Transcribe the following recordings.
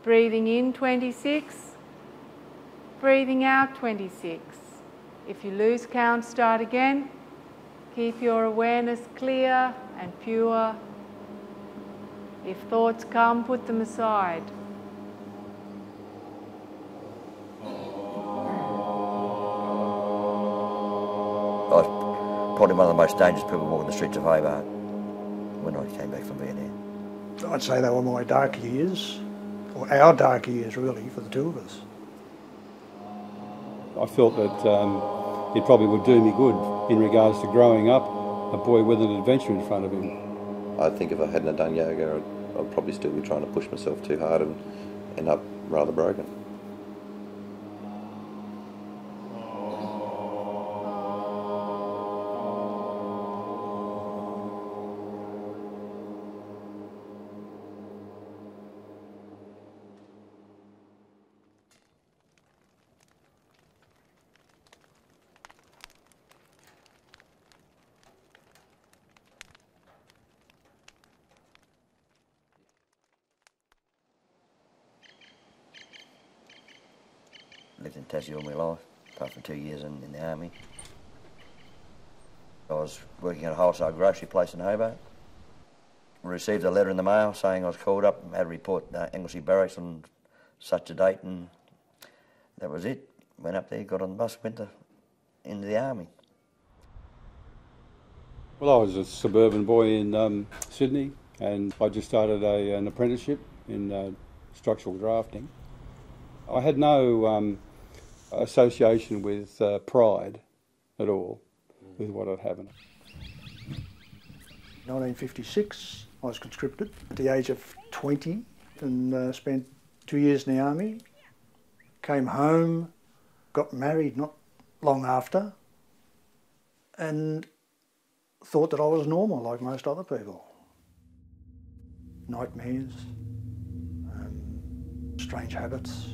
Breathing in 26, breathing out 26. If you lose count, start again. Keep your awareness clear and pure. If thoughts come, put them aside. I was probably one of the most dangerous people walking the streets of Hobart when I came back from Vietnam. I'd say they were my dark years, or our dark years really, for the two of us. I felt that it probably would do me good in regards to growing up a boy with an adventure in front of him. I think if I hadn't done yoga, I'd probably still be trying to push myself too hard and end up rather broken. Lived in Tassie all my life, apart from 2 years in the army. I was working at a wholesale grocery place in Hobart. Received a letter in the mail saying I was called up and had to report Anglesey Barracks on such a date, and that was it. Went up there, got on the bus, went into the army. Well, I was a suburban boy in Sydney, and I just started an apprenticeship in structural drafting. I had no association with pride at all with what had happened. 1956, I was conscripted at the age of 20 and spent 2 years in the army. Came home, got married not long after, and thought that I was normal like most other people. Nightmares, strange habits.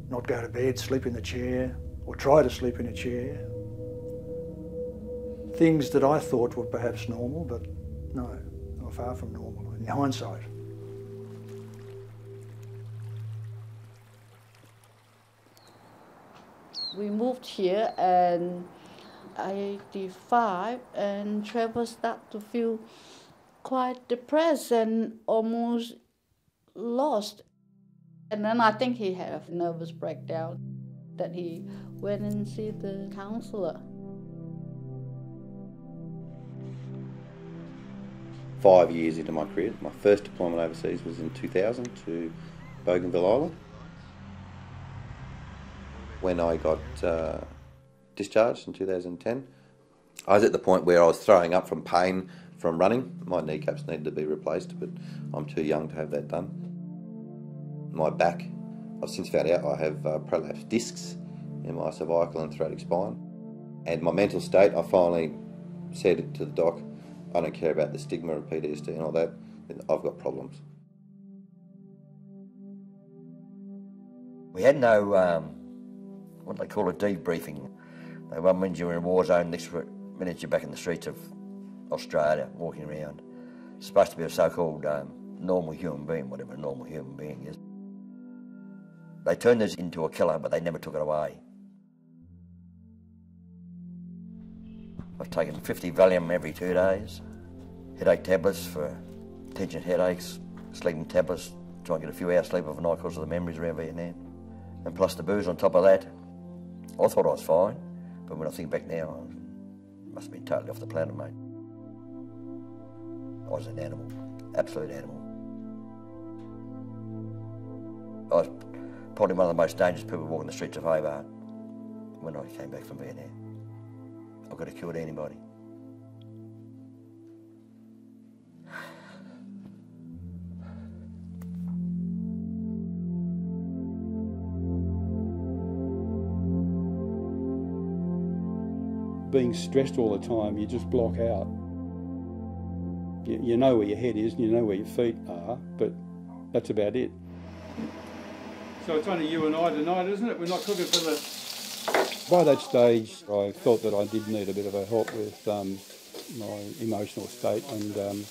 Not go to bed, sleep in the chair, or try to sleep in a chair. Things that I thought were perhaps normal, but no, they were far from normal in hindsight. We moved here in 85, and Trevor started to feel quite depressed and almost lost. And then I think he had a nervous breakdown, that he went and see the counsellor. 5 years into my career, my first deployment overseas was in 2000 to Bougainville Island. When I got discharged in 2010, I was at the point where I was throwing up from pain from running. My kneecaps needed to be replaced, but I'm too young to have that done. My back, I've since found out I have prolapsed discs in my cervical and thoracic spine. And my mental state, I finally said to the doc, I don't care about the stigma of PTSD and all that, I've got problems. We had no, what they call a debriefing. One minute you're in a war zone, next minute you're back in the streets of Australia, walking around. It's supposed to be a so-called normal human being, whatever a normal human being is. They turned this into a killer, but they never took it away. I've taken 50 Valium every 2 days, headache tablets for tension headaches, sleeping tablets, try and get a few hours sleep overnight because of the memories around Vietnam, and plus the booze on top of that. I thought I was fine, but when I think back now, I must have been totally off the planet, mate. I was an animal, absolute animal. I was probably one of the most dangerous people walking the streets of Hobart when I came back from Vietnam. I could have killed anybody. Being stressed all the time, you just block out. You know where your head is and you know where your feet are, but that's about it. So it's only you and I tonight, isn't it? We're not cooking for the... By that stage, I felt that I did need a bit of a help with my emotional state, and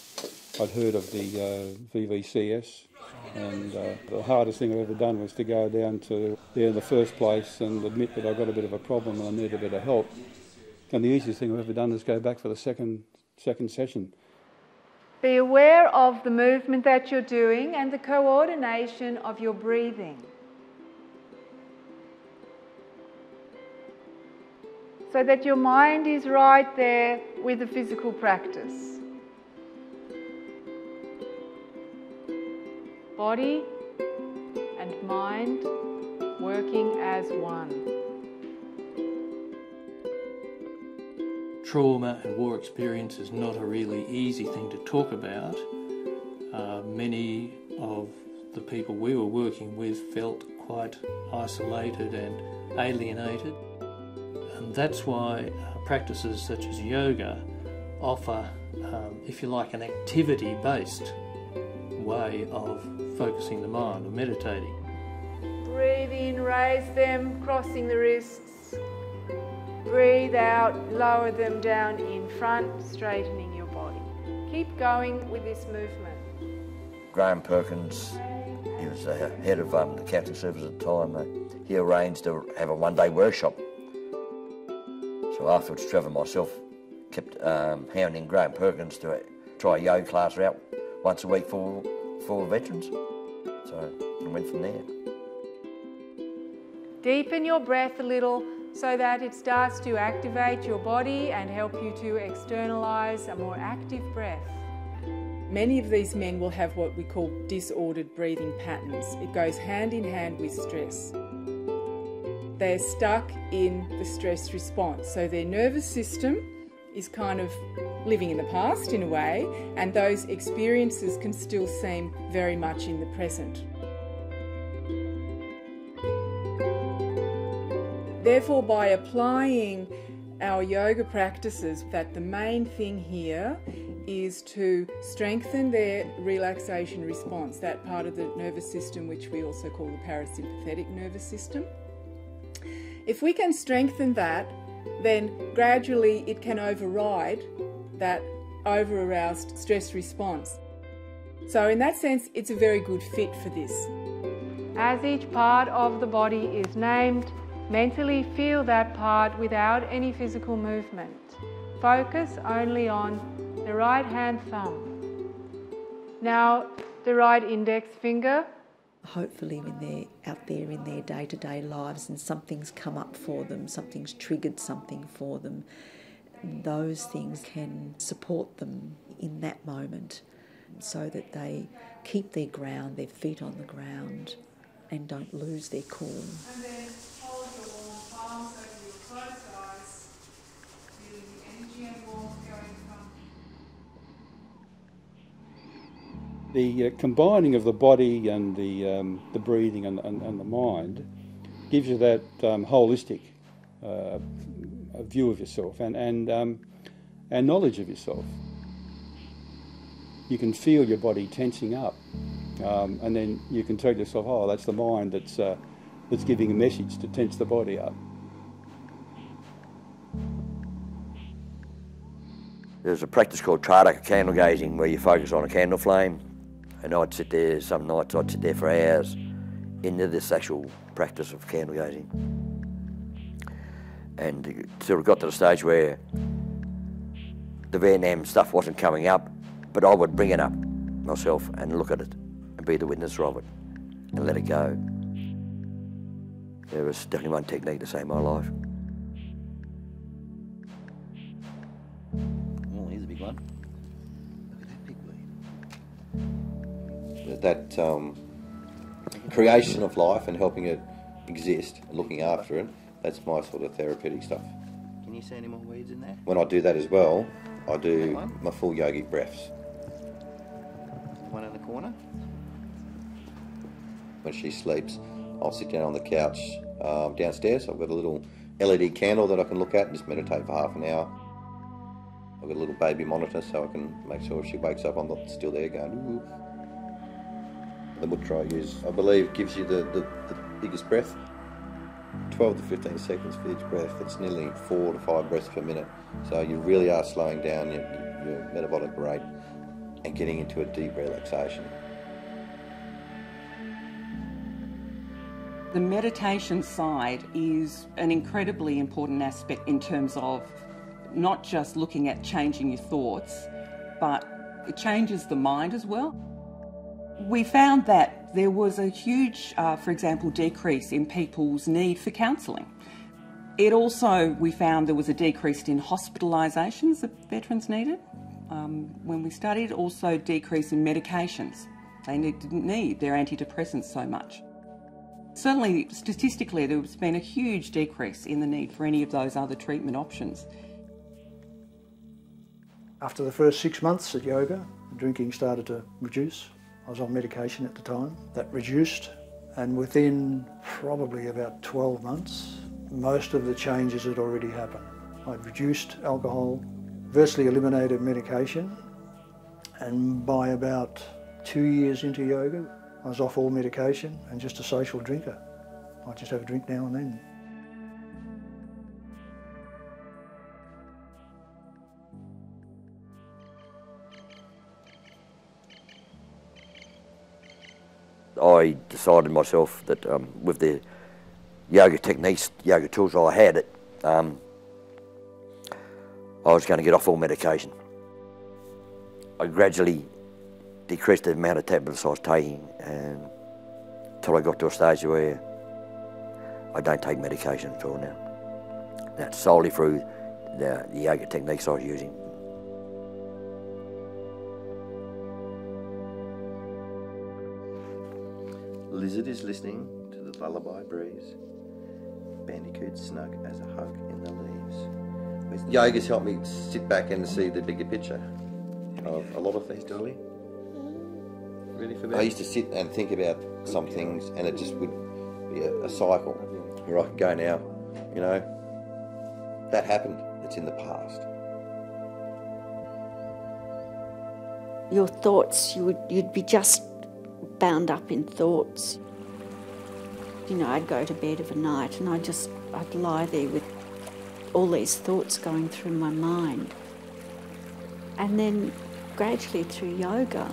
I'd heard of the VVCS, and the hardest thing I've ever done was to go down to there in the first place and admit that I've got a bit of a problem and I need a bit of help. And the easiest thing I've ever done is go back for the second session. Be aware of the movement that you're doing and the coordination of your breathing. So that your mind is right there with the physical practice. Body and mind working as one. Trauma and war experience is not a really easy thing to talk about. Many of the people we were working with felt quite isolated and alienated. And that's why practices such as yoga offer, if you like, an activity-based way of focusing the mind or meditating. Breathe in, raise them, crossing the wrists. Breathe out, lower them down in front, straightening your body. Keep going with this movement. Graham Perkins, he was the head of the Catholic service at the time. He arranged to have a one-day workshop. So afterwards, Trevor and myself kept hounding Graham Perkins to try a yoga class out once a week for veterans. So we went from there. Deepen your breath a little so that it starts to activate your body and help you to externalise a more active breath. Many of these men will have what we call disordered breathing patterns. It goes hand in hand with stress. They're stuck in the stress response. So their nervous system is kind of living in the past in a way, and those experiences can still seem very much in the present. Therefore, by applying our yoga practices, that the main thing here is to strengthen their relaxation response, that part of the nervous system which we also call the parasympathetic nervous system. If we can strengthen that, then gradually it can override that over-aroused stress response. So in that sense, it's a very good fit for this. As each part of the body is named, mentally feel that part without any physical movement. Focus only on the right hand thumb. Now the right index finger. Hopefully when they're out there in their day-to-day lives and something's come up for them, something's triggered something for them, those things can support them in that moment so that they keep their ground, their feet on the ground, and don't lose their cool. And then hold your warm palms over your closed eyes, feeling the energy and warmth going from. The combining of the body and the breathing and the mind gives you that holistic view of yourself and knowledge of yourself. You can feel your body tensing up, and then you can tell yourself, "Oh, that's the mind that's giving a message to tense the body up." There's a practice called Triadic candle gazing where you focus on a candle flame, and I'd sit there, some nights I'd sit there for hours into this actual practice of candle gazing. And it sort of got to the stage where the Vietnam stuff wasn't coming up, but I would bring it up myself and look at it and be the witness of it and let it go. There was definitely one technique to save my life. Oh, here's a big one. Look at that big weed. That creation of life and helping it exist, looking after it, that's my sort of therapeutic stuff. Can you see any more weeds in there? When I do that as well, I do my full yogic breaths. One in the corner? When she sleeps, I'll sit down on the couch downstairs. I've got a little LED candle that I can look at and just meditate for half an hour. I've got a little baby monitor so I can make sure if she wakes up I'm not still there going ooh. The mudra I use, I believe, gives you the biggest breath. 12 to 15 seconds for each breath. It's nearly 4 to 5 breaths per minute. So you really are slowing down your metabolic rate. and getting into a deep relaxation. The meditation side is an incredibly important aspect in terms of not just looking at changing your thoughts, but it changes the mind as well. We found that there was a huge, for example, decrease in people's need for counselling. It also, we found there was a decrease in hospitalisations that veterans needed. When we studied, also decrease in medications. They didn't need their antidepressants so much. Certainly, statistically, there's been a huge decrease in the need for any of those other treatment options. After the first 6 months at yoga, drinking started to reduce. I was on medication at the time. That reduced, and within probably about 12 months, most of the changes had already happened. I'd reduced alcohol, virtually eliminated medication, and by about 2 years into yoga, I was off all medication and just a social drinker. I'd just have a drink now and then. I decided myself that with the yoga techniques, yoga tools I had, I was going to get off all medication. I gradually decreased the amount of tablets I was taking until I got to a stage where I don't take medication at all now. That's solely through the yoga techniques I was using. Lizard is listening to the lullaby breeze. Bandicoot snug as a hug in the leaves. Yoga's helped me sit back and see the bigger picture of a lot of things, Dolly. Really for that? I used to sit and think about some things, and it just would be a cycle where I could go now, you know, that happened, it's in the past. Your thoughts, you'd be just bound up in thoughts. You know, I'd go to bed of a night and I'd lie there with all these thoughts going through my mind. And then gradually through yoga,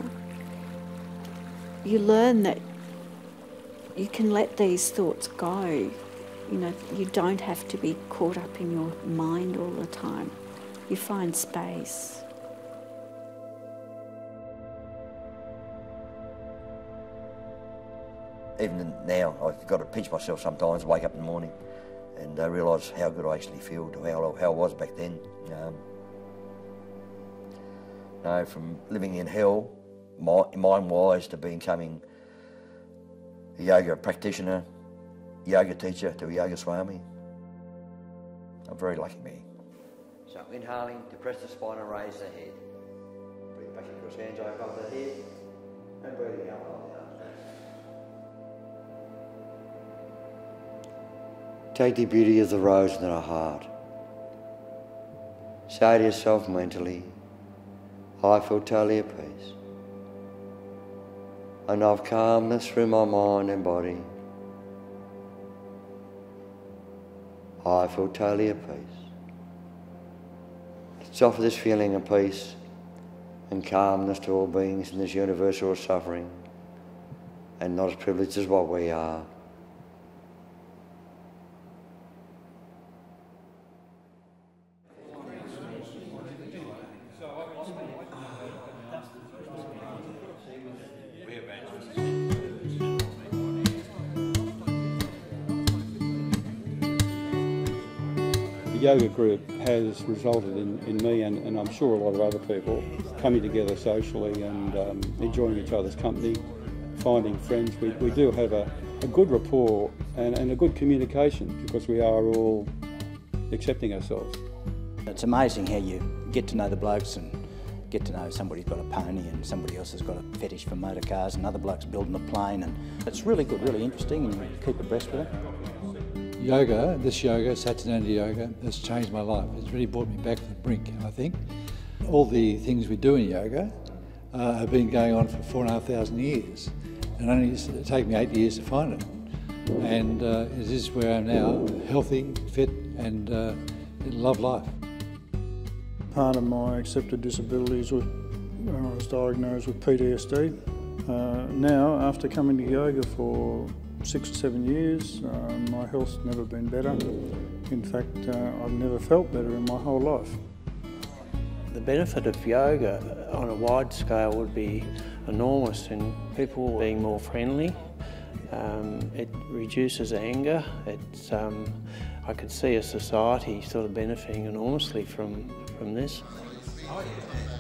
you learn that you can let these thoughts go. You know, you don't have to be caught up in your mind all the time. You find space. Even now, I've got to pinch myself sometimes, wake up in the morning and realise how good I actually feel, to how I was back then. From living in hell, mind-wise, to becoming a yoga practitioner, yoga teacher, to a yoga swami. I'm very lucky man. So inhaling to press the spine and raise the head. Breathe back across hands over the head and breathing out like that. Take the beauty of the rose in our heart. Say to yourself mentally, I feel totally at peace. I know of calmness through my mind and body. I feel totally at peace. Let's offer this feeling of peace and calmness to all beings in this universe who are suffering and not as privileged as what we are. The yoga group has resulted in me and I'm sure a lot of other people coming together socially and enjoying each other's company, finding friends. We do have a good rapport and a good communication because we are all accepting ourselves. It's amazing how you get to know the blokes and get to know somebody's got a pony and somebody else has got a fetish for motor cars and other blokes building a plane, and it's really good, really interesting, and you keep abreast with it. Yoga, this yoga, Satyananda yoga, has changed my life. It's really brought me back to the brink, I think. All the things we do in yoga have been going on for 4,500 years, and only it's taken me 8 years to find it. And it is where I am now, healthy, fit, and love life. Part of my accepted disabilities was I was diagnosed with PTSD. Now, after coming to yoga for 6 or 7 years, my health's never been better. In fact, I've never felt better in my whole life. The benefit of yoga on a wide scale would be enormous in people being more friendly. It reduces anger. I could see a society sort of benefiting enormously from this.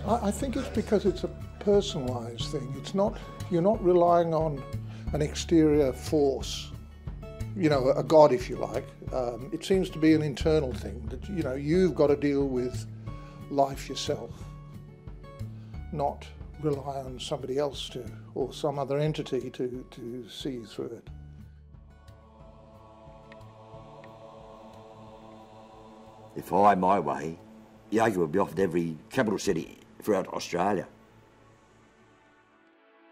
I think it's because it's a personalised thing. It's not, you're not relying on an exterior force, you know, a god if you like. It seems to be an internal thing that, you know, you've got to deal with life yourself, not rely on somebody else to, or some other entity to see you through it. If I had my way, yoga would be offered every capital city throughout Australia.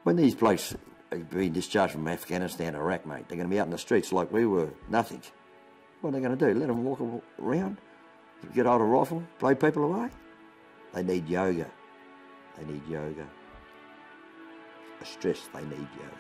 When these blokes are being discharged from Afghanistan or Iraq, mate, they're going to be out in the streets like we were, nothing. What are they going to do? Let them walk around? Get out a rifle, blow people away? They need yoga. They need yoga. Stress, they need yoga.